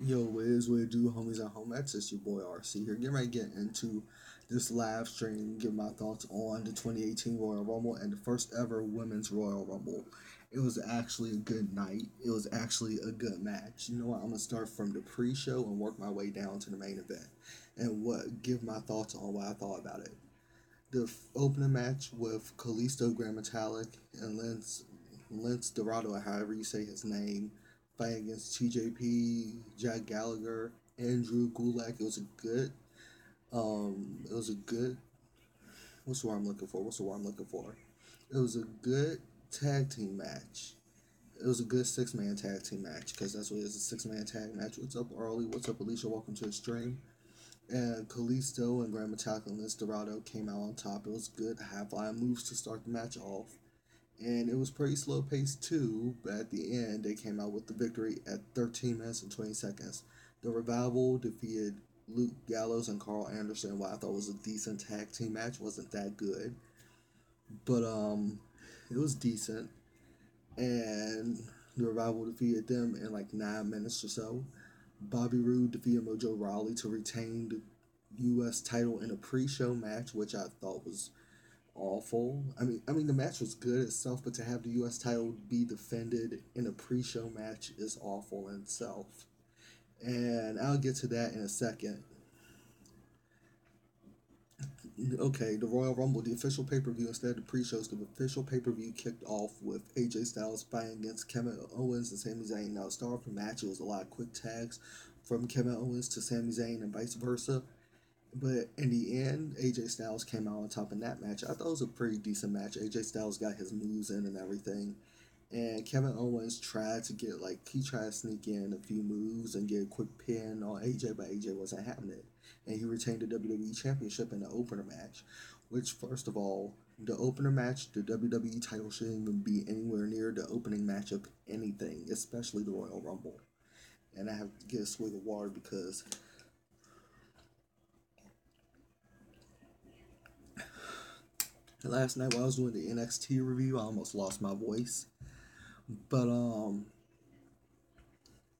Yo, what it do, homies at home? That's just your boy RC here. Getting ready to get into this live stream, give my thoughts on the 2018 Royal Rumble and the first ever Women's Royal Rumble. It was actually a good night. It was actually a good match. You know what? I'm gonna start from the pre-show and work my way down to the main event, and give my thoughts on what I thought about it. The opening match with Kalisto Grand Metalik and Lance Dorado, or however you say his name, fighting against TJP, Jack Gallagher, Andrew Gulak. It was a good. What's the word I'm looking for? What's the word I'm looking for? It was a good tag team match. It was a good six-man tag team match because that's what it is, a six-man tag match. What's up, Arlie? What's up, Alicia? Welcome to the stream. And Kalisto and Grand Metalik and Liz Dorado came out on top. It was good high-flying moves to start the match off. And it was pretty slow paced too, but at the end they came out with the victory at 13 minutes and 20 seconds. The Revival defeated Luke Gallows and Carl Anderson. What I thought was a decent tag team match. Wasn't that good, but it was decent. And the Revival defeated them in like 9 minutes or so. Bobby Roode defeated Mojo Rawley to retain the U.S. title in a pre-show match, which I thought was awful. I mean, the match was good itself, but to have the U.S. title be defended in a pre-show match is awful in itself. And I'll get to that in a second. Okay, the Royal Rumble, the official pay-per-view instead of the pre-shows, the official pay-per-view kicked off with AJ Styles fighting against Kevin Owens and Sami Zayn. Now, start off the match, it was a lot of quick tags from Kevin Owens to Sami Zayn and vice versa. But in the end, AJ Styles came out on top in that match. I thought it was a pretty decent match. AJ Styles got his moves in and everything. And Kevin Owens tried to sneak in a few moves and get a quick pin on AJ, but AJ wasn't having it. And he retained the WWE Championship in the opener match, which, first of all, the opener match, the WWE title shouldn't even be anywhere near the opening match of anything, especially the Royal Rumble. And I have to get a swig of water because last night while I was doing the NXT review, I almost lost my voice. But in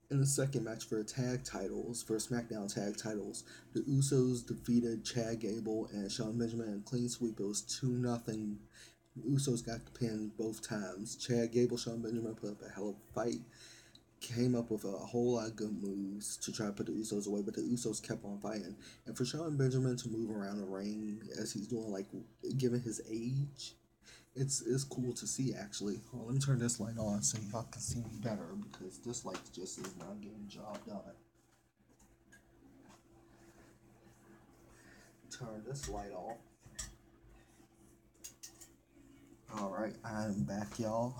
the second match for SmackDown tag titles, the Usos defeated Chad Gable and Shawn Benjamin in a clean sweep. It was 2-0. The Usos got the pin both times. Chad Gable, Shawn Benjamin put up a hell of a fight. Came up with a whole lot of good moves to try to put the Usos away, but the Usos kept on fighting. And for Shawn Benjamin to move around the ring as he's doing, like, given his age, it's cool to see, actually. Hold on, let me turn this light on so y'all can see me better, because this light just is not getting the job done. Turn this light off. Alright, I'm back, y'all.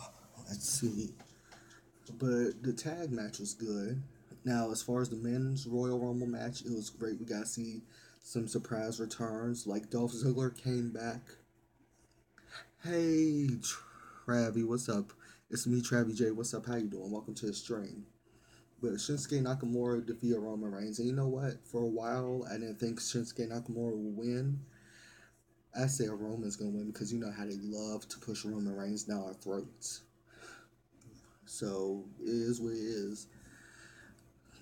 Let's see. But the tag match was good. Now, as far as the men's Royal Rumble match, it was great. We got to see some surprise returns. Like, Dolph Ziggler came back. Hey, Travi, what's up? It's me, Travi J. What's up? How you doing? Welcome to the stream. But Shinsuke Nakamura defeated Roman Reigns. And you know what? For a while, I didn't think Shinsuke Nakamura would win. I say Roman's going to win because you know how they love to push Roman Reigns down our throats. So, it is what it is.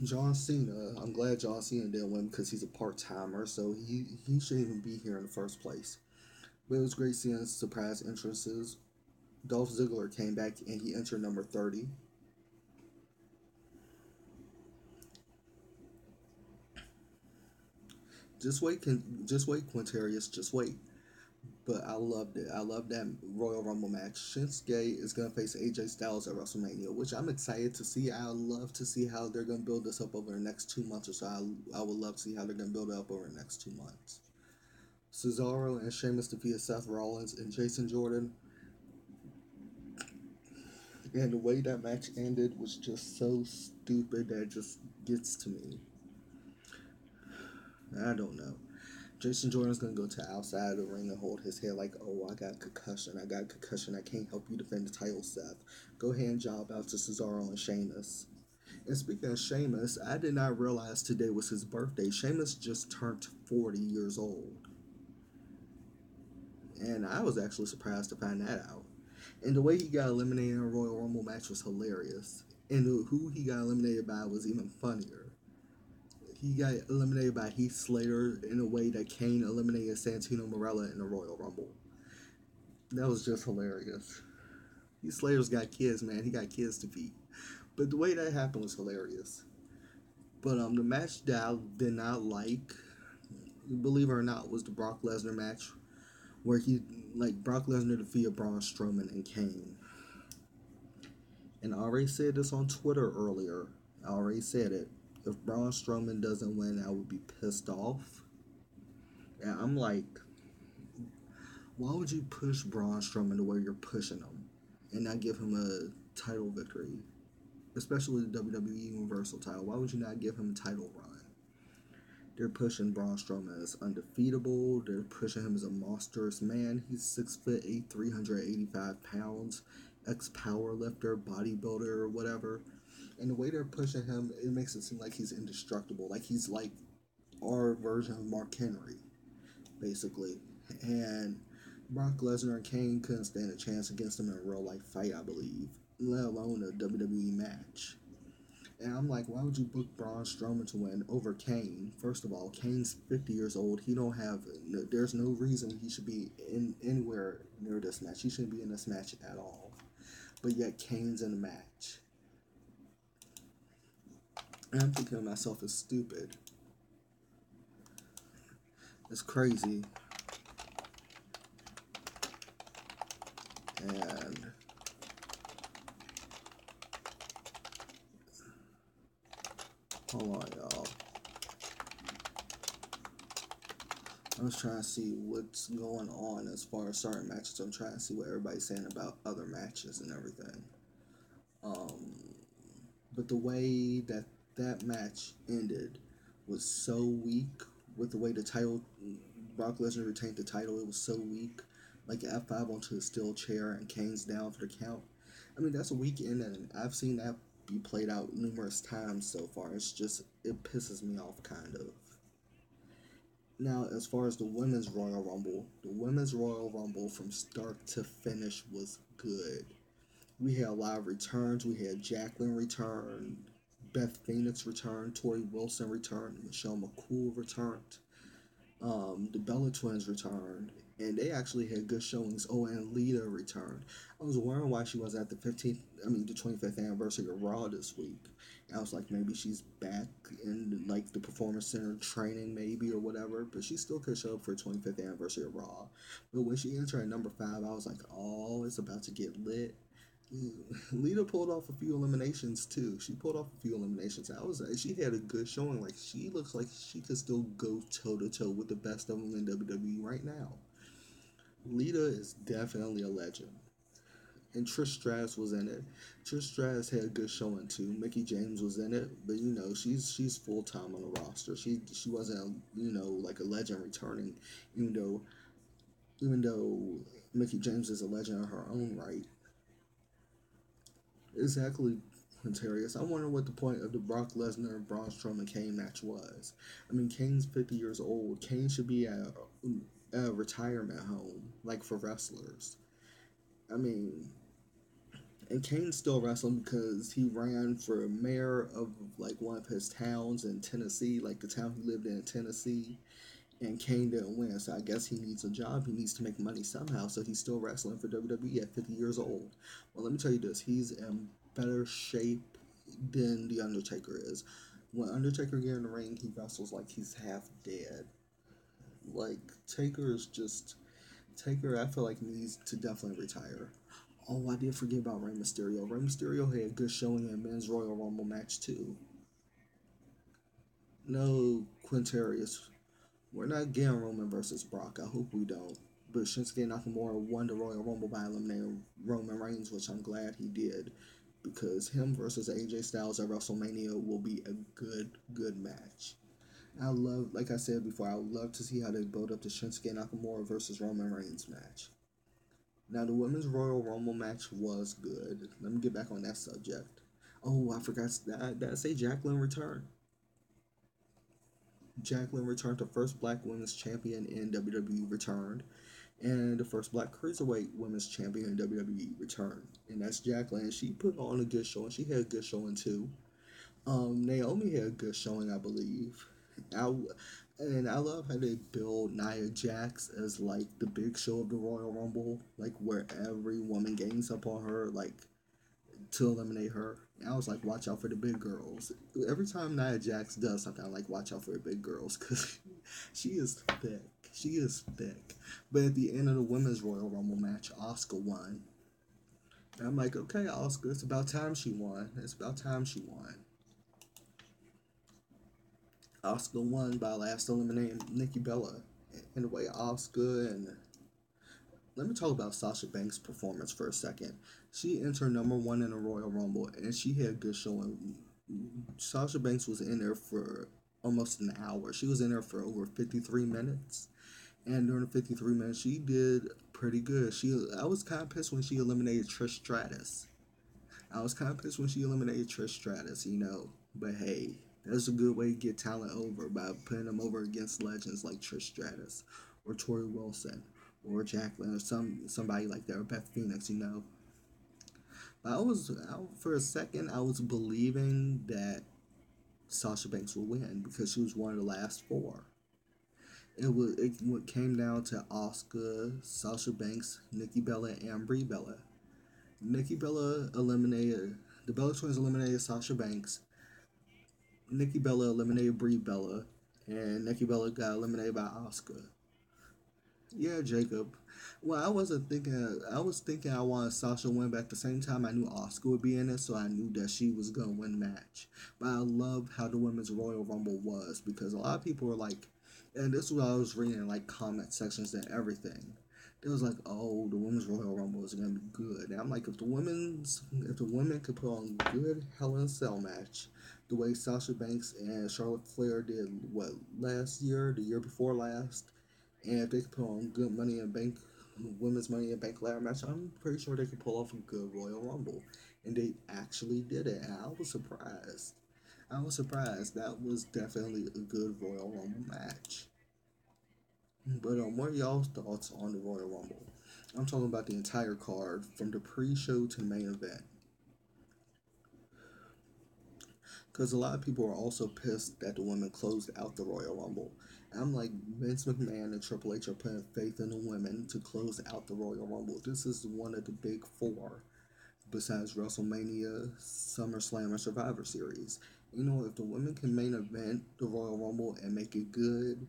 John Cena, I'm glad John Cena didn't win because he's a part-timer, so he shouldn't even be here in the first place. But it was great seeing surprise entrances. Dolph Ziggler came back and he entered number 30. Just wait, Quintarius, just wait. But I loved it. I love that Royal Rumble match. Shinsuke is going to face AJ Styles at WrestleMania, which I'm excited to see. I would love to see how they're going to build this up over the next 2 months or so. I would love to see how they're going to build it up over the next 2 months. Cesaro and Sheamus defeated Seth Rollins and Jason Jordan. And the way that match ended was just so stupid that it just gets to me. I don't know. Jason Jordan's going to go to outside of the ring and hold his head like, oh, I got concussion. I can't help you defend the title, Seth. Go ahead and job out to Cesaro and Sheamus. And speaking of Sheamus, I did not realize today was his birthday. Sheamus just turned 40 years old. And I was actually surprised to find that out. And the way he got eliminated in a Royal Rumble match was hilarious. And who he got eliminated by was even funnier. he got eliminated by Heath Slater in a way that Kane eliminated Santino Marella in the Royal Rumble. That was just hilarious. Heath Slater's got kids, man. He got kids to feed. But the way that happened was hilarious. But the match that I did not like, believe it or not, was the Brock Lesnar match where Brock Lesnar defeated Braun Strowman and Kane. And I already said this on Twitter earlier. I already said it. If Braun Strowman doesn't win, I would be pissed off. And I'm like, why would you push Braun Strowman to where you're pushing him and not give him a title victory? Especially the WWE Universal title. Why would you not give him a title run? They're pushing Braun Strowman as undefeatable. They're pushing him as a monstrous man. He's 6'8", 385 pounds, ex-power lifter, bodybuilder, or whatever. And the way they're pushing him, it makes it seem like he's indestructible. Like he's like our version of Mark Henry, basically. And Brock Lesnar and Kane couldn't stand a chance against him in a real life fight, I believe, let alone a WWE match. And I'm like, why would you book Braun Strowman to win over Kane? First of all, Kane's 50 years old. There's no reason he should be in anywhere near this match. He shouldn't be in this match at all. But yet Kane's in the match. And I'm thinking to myself, it's stupid. It's crazy. And hold on, y'all. I was trying to see what's going on as far as certain matches. I'm trying to see what everybody's saying about other matches and everything. But the way that match ended was so weak. With the way the title, Brock Lesnar retained the title, it was so weak. Like F5 onto a steel chair and Kane's down for the count. I mean, that's a weak ending, and I've seen that be played out numerous times so far. It pisses me off, kind of. Now, as far as the Women's Royal Rumble from start to finish was good. We had a lot of returns. We had Jacqueline return, Beth Phoenix returned, Tori Wilson returned, Michelle McCool returned, the Bella Twins returned, and they actually had good showings. Oh, and Lita returned. I was wondering why she was at the 25th anniversary of Raw this week. And I was like, maybe she's back in like the Performance Center training, maybe or whatever. But she still could show up for the 25th anniversary of Raw. But when she entered at number 5, I was like, oh, it's about to get lit. Lita pulled off a few eliminations too. She pulled off a few eliminations. She had a good showing. Like she looks like she could still go toe to toe with the best of them in WWE right now. Lita is definitely a legend. And Trish Stratus was in it. Trish Stratus had a good showing too. Mickie James was in it, but she's full time on the roster. She wasn't like a legend returning, even though Mickie James is a legend in her own right. Exactly, Quintarius. I wonder what the point of the Brock Lesnar and Braun Strowman Kane match was. I mean, Kane's 50 years old. Kane should be at a retirement home, like for wrestlers. I mean, and Kane's still wrestling because he ran for mayor of like one of his towns in Tennessee, like the town he lived in Tennessee. And Kane didn't win, so I guess he needs a job. He needs to make money somehow, so he's still wrestling for WWE at 50 years old. Well, let me tell you this. He's in better shape than The Undertaker is. When Undertaker gets in the ring, he wrestles like he's half dead. Like, Taker, I feel like needs to definitely retire. Oh, I did forget about Rey Mysterio. Rey Mysterio had a good showing in Men's Royal Rumble match, too. No, Quintarius. We're not getting Roman versus Brock. I hope we don't. But Shinsuke Nakamura won the Royal Rumble by eliminating Roman Reigns, which I'm glad he did. Because him versus AJ Styles at WrestleMania will be a good match. Like I said before, I would love to see how they build up the Shinsuke Nakamura versus Roman Reigns match. Now, the Women's Royal Rumble match was good. Let me get back on that subject. Oh, I forgot. Did I say Jacqueline returned? Jacqueline returned, the first black women's champion in WWE returned, and the first black cruiserweight women's champion in WWE returned. And that's Jacqueline. She put on a good showing. She had a good showing too. Naomi had a good showing, I believe. I, and I love how they build Nia Jax as like the big show of the Royal Rumble, like where every woman gangs up on her, like to eliminate her. And I was like, watch out for the big girls. Every time Nia Jax does something, I'm like, watch out for the big girls because she is thick. She is thick. But at the end of the women's Royal Rumble match, Asuka won. And I'm like, okay, Asuka, it's about time she won. It's about time she won. Asuka won by last eliminating Nikki Bella. And the way Asuka and let me talk about Sasha Banks' performance for a second. She entered number one in the Royal Rumble, and she had a good showing. Sasha Banks was in there for almost an hour. She was in there for over 53 minutes, and during the 53 minutes, she did pretty good. I was kind of pissed when she eliminated Trish Stratus. I was kind of pissed when she eliminated Trish Stratus, But hey, that's a good way to get talent over by putting them over against legends like Trish Stratus or Tori Wilson or Jacqueline or somebody like that or Beth Phoenix. For a second I was believing that Sasha Banks would win because she was one of the last four. It came down to Asuka, Sasha Banks, Nikki Bella, and Brie Bella. Nikki Bella eliminated the Bella Twins eliminated Sasha Banks. Nikki Bella eliminated Brie Bella, and Nikki Bella got eliminated by Asuka. Yeah, Jacob. Well, I wasn't thinking. I was thinking I wanted Sasha to win, but at the same time, I knew Asuka would be in it, so I knew that she was gonna win the match. But I love how the women's Royal Rumble was because a lot of people were like, and this is what I was reading in like comment sections and everything. It was like, oh, the women's Royal Rumble is gonna be good. And I'm like, if the women could put on a good Hell in a Cell match, the way Sasha Banks and Charlotte Flair did what last year, the year before last, and if they could put on good Money in Bank, women's Money in Bank ladder match, I'm pretty sure they could pull off a good Royal Rumble. And they actually did it, and I was surprised. I was surprised. That was definitely a good Royal Rumble match. But what are y'all's thoughts on the Royal Rumble? I'm talking about the entire card from the pre-show to the main event. Because a lot of people are also pissed that the women closed out the Royal Rumble. And I'm like, Vince McMahon and Triple H are putting faith in the women to close out the Royal Rumble. This is one of the big four, besides WrestleMania, SummerSlam, and Survivor Series. If the women can main event the Royal Rumble and make it good,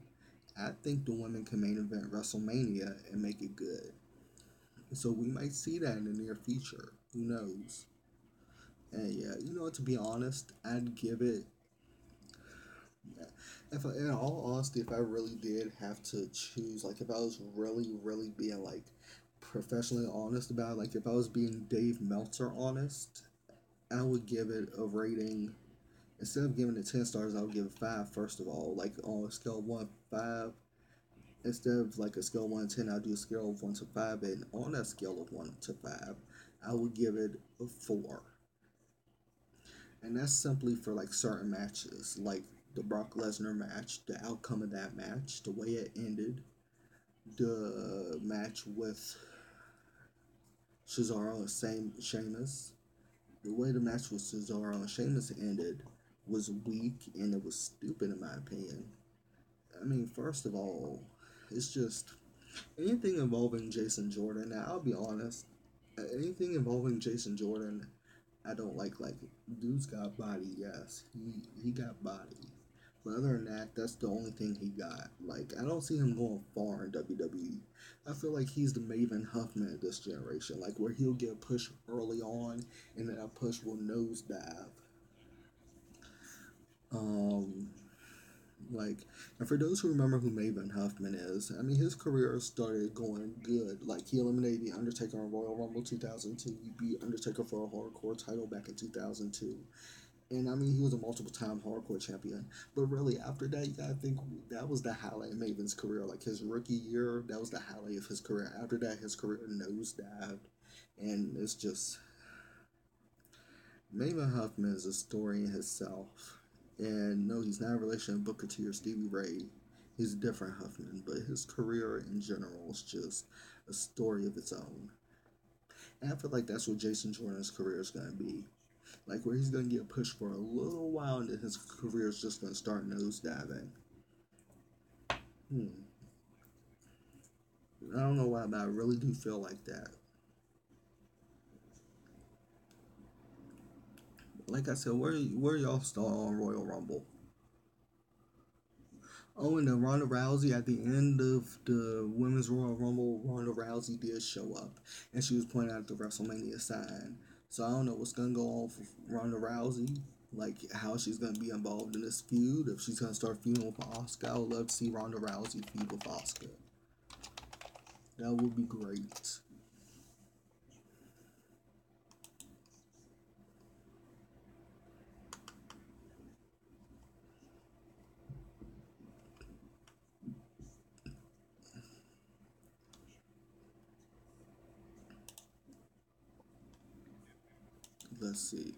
I think the women can main event WrestleMania and make it good. So we might see that in the near future. Who knows? And yeah, to be honest, I'd give it. In all honesty, if I really did have to choose, like if I was really, really being like professionally honest about it, like if I was being Dave Meltzer honest, I would give it a rating. Instead of giving it 10 stars, I would give it 5 first of all. Like on a scale of 1 to 5, instead of like a scale of 1 to 10, I'll do a scale of 1 to 5. And on that scale of 1 to 5, I would give it a 4. And that's simply for like certain matches, like the Brock Lesnar match, the outcome of that match, the way it ended, the match with Cesaro and Sheamus. The way the match with Cesaro and Sheamus ended was weak and it was stupid in my opinion. I mean, first of all, it's just anything involving Jason Jordan. Now, I'll be honest, anything involving Jason Jordan, I don't like. Like, dude's got body, yes, he got body. But other than that, that's the only thing he got. Like, I don't see him going far in WWE. I feel like he's the Maven Huffman of this generation, like where he'll get pushed early on, and then that push will nosedive. Um, like, and for those who remember who Maven Huffman is, I mean, his career started going good. Like, he eliminated The Undertaker in Royal Rumble 2002. He beat Undertaker for a hardcore title back in 2002. And I mean, he was a multiple time hardcore champion. But really, after that, you gotta think that was the highlight of Maven's career. Like his rookie year, that was the highlight of his career. After that, his career nosedived. And it's just. Maven Huffman is a story in himself. And no, he's not a relation to Booker T or Stevie Ray. He's a different Huffman. But his career in general is just a story of its own. And I feel like that's what Jason Jordan's career is going to be. Like where he's gonna get pushed for a little while and then his career is just gonna start nosediving. Hmm. I don't know why, but I really do feel like that. Like I said, where y'all still on Royal Rumble? Oh, and then Ronda Rousey at the end of the Women's Royal Rumble, Ronda Rousey did show up, and she was pointing out the WrestleMania sign. So I don't know what's gonna go on for Ronda Rousey, like how she's gonna be involved in this feud. If she's gonna start feuding with Asuka, I would love to see Ronda Rousey feud with Asuka. That would be great. Let's see.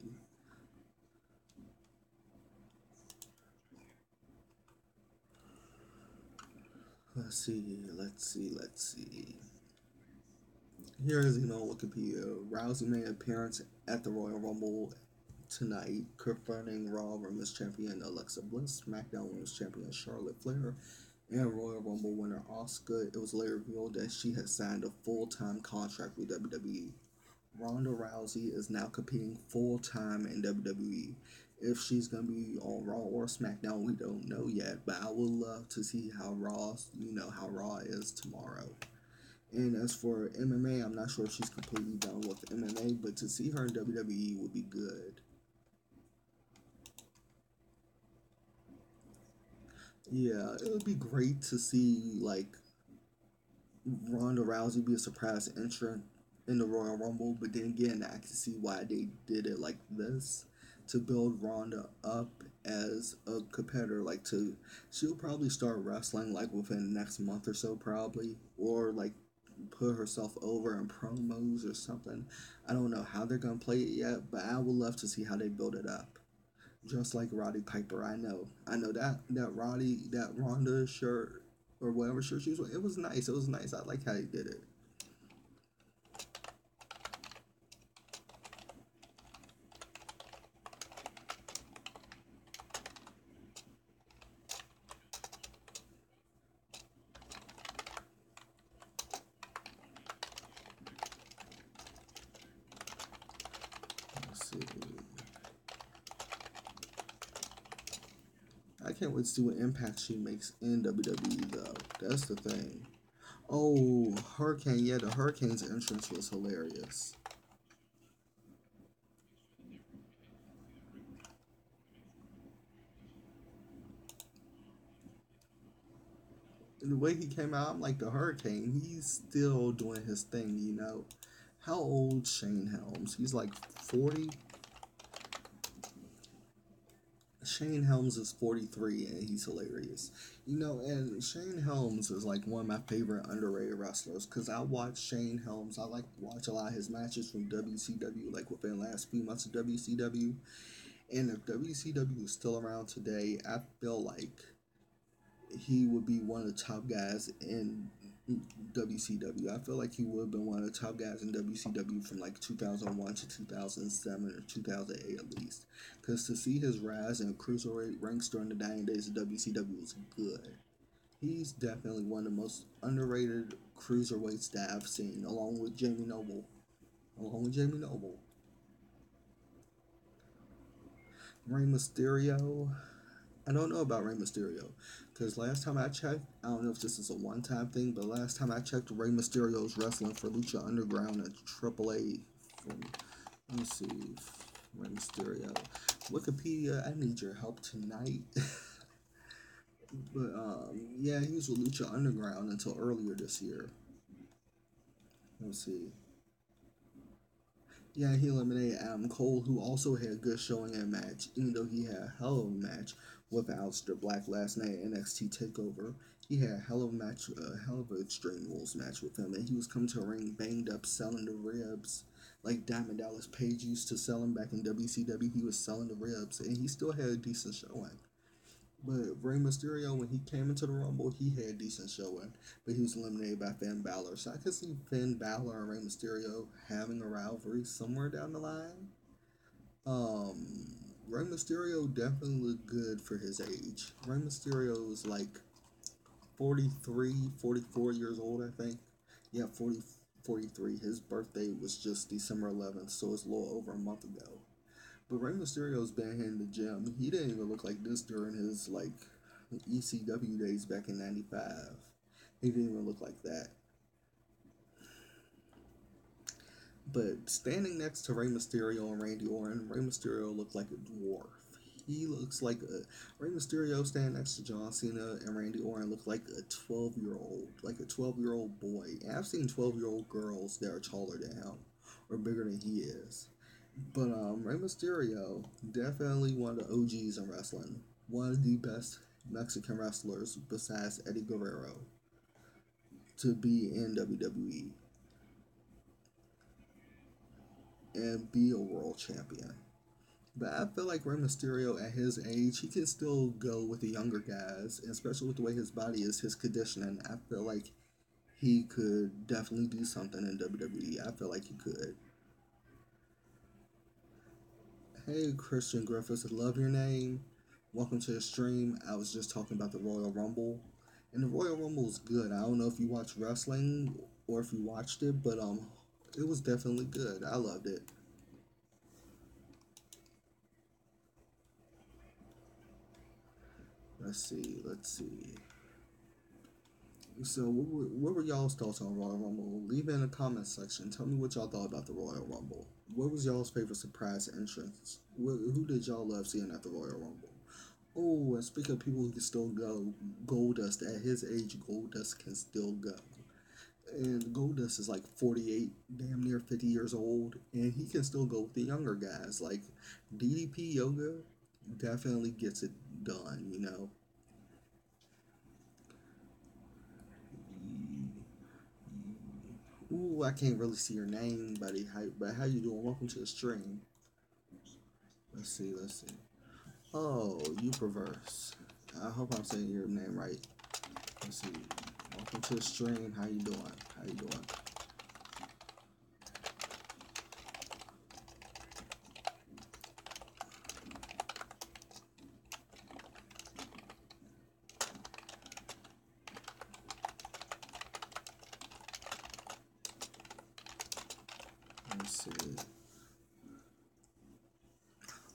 Let's see. Let's see. Let's see. Here is Wikipedia. Rousey made an appearance at the Royal Rumble tonight, confronting Raw Women's Champion Alexa Bliss, SmackDown Women's Champion Charlotte Flair, and Royal Rumble winner Asuka. It was later revealed that she had signed a full-time contract with WWE. Ronda Rousey is now competing full-time in WWE. If she's gonna be on Raw or SmackDown, we don't know yet. But I would love to see how Raw is tomorrow. And as for MMA, I'm not sure if she's completely done with MMA, but to see her in WWE would be good. Yeah, it would be great to see like Ronda Rousey be a surprise entrant in the Royal Rumble, but then again, I can see why they did it like this to build Ronda up as a competitor. She'll probably start wrestling like within the next month or so, probably, or like put herself over in promos or something. I don't know how they're gonna play it yet, but I would love to see how they build it up. Just like Roddy Piper, I know that Ronda shirt or whatever shirt she was wearing, it was nice. It was nice. I like how he did it. Let's see. I can't wait to see what impact she makes in WWE though. That's the thing. Oh, Hurricane! Yeah, the Hurricane's entrance was hilarious. And the way he came out, I'm like the Hurricane. He's still doing his thing. How old Shane Helms? He's like 40. Shane Helms is 43 and he's hilarious. And Shane Helms is like one of my favorite underrated wrestlers because I watch Shane Helms. I like to watch a lot of his matches from WCW, like within the last few months of WCW. And if WCW is still around today, I feel like he would be one of the top guys in WCW. I feel like he would have been one of the top guys in WCW from like 2001 to 2007 or 2008 at least. Because to see his rise in cruiserweight ranks during the dying days of WCW was good. He's definitely one of the most underrated cruiserweights that I've seen, along with Jamie Noble. Along with Jamie Noble. Rey Mysterio. I don't know about Rey Mysterio. Because last time I checked, I don't know if this is a one time thing, but last time I checked, Rey Mysterio was wrestling for Lucha Underground at AAA. From, let me see. Rey Mysterio. Wikipedia, I need your help tonight. But yeah, he was with Lucha Underground until earlier this year. Let's see. Yeah, he eliminated Adam Cole, who also had a good showing in a match, even though he had a hell of a match with Aleister Black last night at NXT Takeover. He had a hell of a match, a hell of an Extreme Rules match with him, and he was coming to a ring banged up, selling the ribs. Like Diamond Dallas Page used to sell him back in WCW, he was selling the ribs, and he still had a decent showing. But Rey Mysterio, when he came into the Rumble, he had a decent showing, but he was eliminated by Finn Balor. So I could see Finn Balor and Rey Mysterio having a rivalry somewhere down the line. Rey Mysterio definitely looked good for his age. Rey Mysterio is like 43, 44 years old, I think. Yeah, 40, 43. His birthday was just December 11th, so it's a little over a month ago. But Rey Mysterio's been in the gym. He didn't even look like this during his like ECW days back in '95. He didn't even look like that. But standing next to Rey Mysterio and Randy Orton, Rey Mysterio looked like a dwarf. He looks like a Rey Mysterio standing next to John Cena and Randy Orton look like a 12-year-old, like a 12-year-old boy. And I've seen 12-year-old girls that are taller than him or bigger than he is. But Rey Mysterio, definitely one of the OGs in wrestling. One of the best Mexican wrestlers besides Eddie Guerrero to be in WWE and be a world champion. But I feel like Rey Mysterio at his age, he can still go with the younger guys, and especially with the way his body is, his conditioning. I feel like he could definitely do something in WWE. I feel like he could. Hey, Christian Griffiths, I love your name. Welcome to the stream. I was just talking about the Royal Rumble, and the Royal Rumble is good. I don't know if you watch wrestling or if you watched it, but it was definitely good. I loved it. Let's see. So, what were y'all's thoughts on Royal Rumble? Leave it in the comment section. Tell me what y'all thought about the Royal Rumble. What was y'all's favorite surprise entrance? Who did y'all love seeing at the Royal Rumble? Oh, and speaking of people who can still go, Goldust, at his age, Goldust can still go. And Goldust is like 48, damn near 50 years old, and he can still go with the younger guys. Like, DDP Yoga definitely gets it done, you know? Ooh, I can't really see your name, buddy. But how you doing? Welcome to the stream. Let's see. Oh, you perverse. I hope I'm saying your name right. Let's see. Welcome to the stream. How you doing? How you doing? Let's see.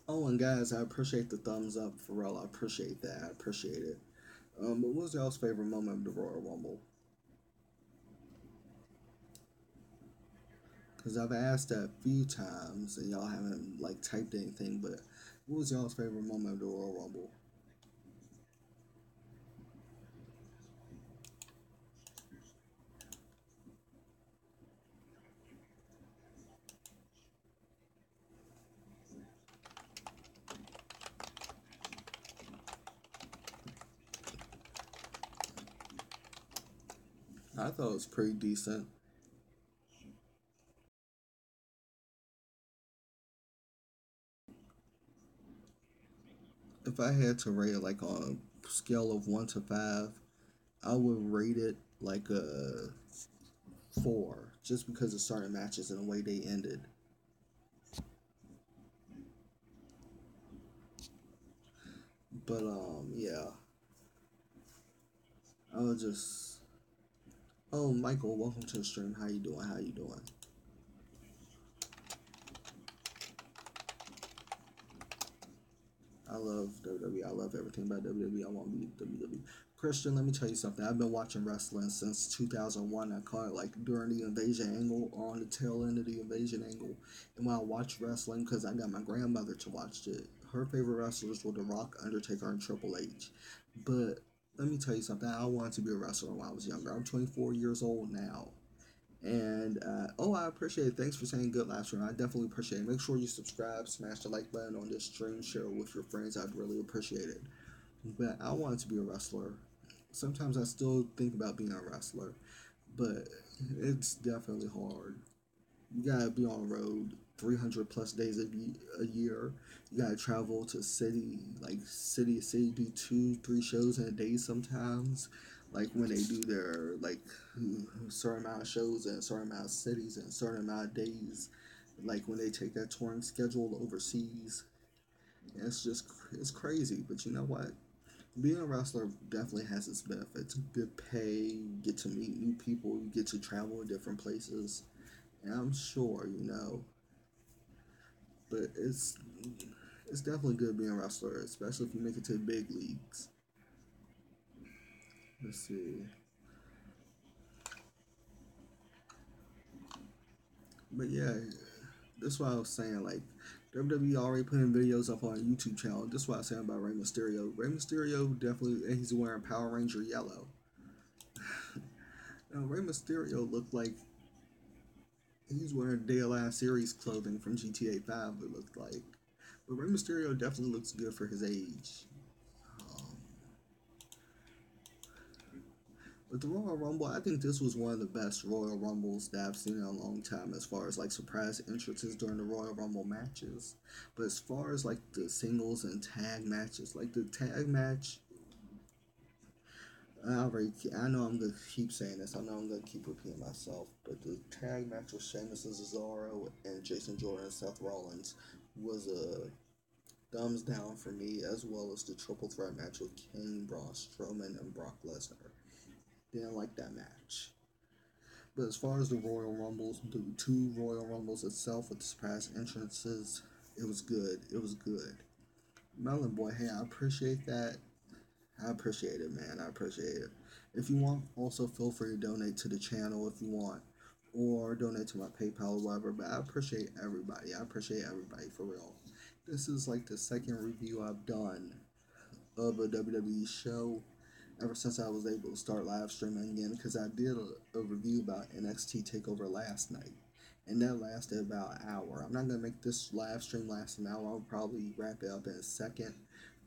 Oh, and guys, I appreciate the thumbs up, Pharrell. I appreciate that. I appreciate it. But what was y'all's favorite moment of the Royal Rumble? Because I've asked that a few times, and y'all haven't like typed anything. But what was y'all's favorite moment of the Royal Rumble? I thought it was pretty decent. If I had to rate it like on a scale of 1 to 5, I would rate it like a 4, just because of certain matches and the way they ended. But yeah, I was just. Oh, Michael, welcome to the stream. How you doing? How you doing? I love WWE. I love everything about WWE. I want to be WWE. Christian, let me tell you something. I've been watching wrestling since 2001. I caught it like during the invasion angle or on the tail end of the invasion angle. And when I watch wrestling, because I got my grandmother to watch it, her favorite wrestlers were The Rock, Undertaker, and Triple H. But let me tell you something. I wanted to be a wrestler when I was younger. I'm 24 years old now. And oh, I appreciate it. Thanks for saying good last round. I definitely appreciate it. Make sure you subscribe, smash the like button on this stream, share it with your friends. I'd really appreciate it. But I wanted to be a wrestler. Sometimes I still think about being a wrestler, but it's definitely hard. You gotta be on the road 300 plus days a year. You gotta travel to city, like city to city, do 2, 3 shows in a day sometimes. Like when they do their like certain amount of shows in a certain amount of cities and a certain amount of days. Like when they take that touring schedule overseas, it's just it's crazy. But you know what? Being a wrestler definitely has its benefits. Good pay, you get to meet new people, you get to travel to different places. And I'm sure, but it's definitely good being a wrestler, especially if you make it to the big leagues. Let's see. But yeah, that's why I was saying, like, WWE already putting videos up on a YouTube channel. This is what I was saying about Rey Mysterio. Rey Mysterio definitely, and he's wearing Power Ranger yellow. Now, Rey Mysterio looked like he's wearing Dale series clothing from GTA 5, it looked like. But Rey Mysterio definitely looks good for his age. Um, but the Royal Rumble, I think this was one of the best Royal Rumbles that I've seen in a long time as far as like surprise entrances during the Royal Rumble matches. But as far as like the singles and tag matches, like the tag match, I know I'm gonna keep saying this. I know I'm gonna keep repeating myself, but the tag match with Sheamus and Cesaro and Jason Jordan and Seth Rollins was a thumbs down for me, as well as the triple threat match with Kane, Braun Strowman, and Brock Lesnar. Didn't like that match. But as far as the Royal Rumbles, the two Royal Rumbles itself with the surprise entrances, it was good. It was good. Melon Boy, hey, I appreciate that. I appreciate it, man. I appreciate it. If you want, also feel free to donate to the channel if you want, or donate to my PayPal or whatever. But I appreciate everybody. I appreciate everybody for real. This is like the second review I've done of a WWE show ever since I was able to start live streaming again, because I did a review about NXT TakeOver last night, and that lasted about an hour. I'm not going to make this live stream last an hour. I'll probably wrap it up in a second,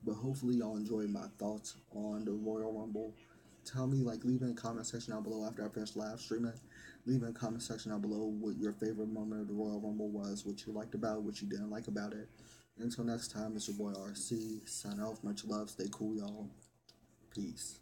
but hopefully y'all enjoyed my thoughts on the Royal Rumble. Tell me, like, leave in the comment section down below after I finish live streaming. Leave in the comment section down below what your favorite moment of the Royal Rumble was, what you liked about it, what you didn't like about it. Until next time, it's your boy RC. Sign off. Much love. Stay cool, y'all. Peace.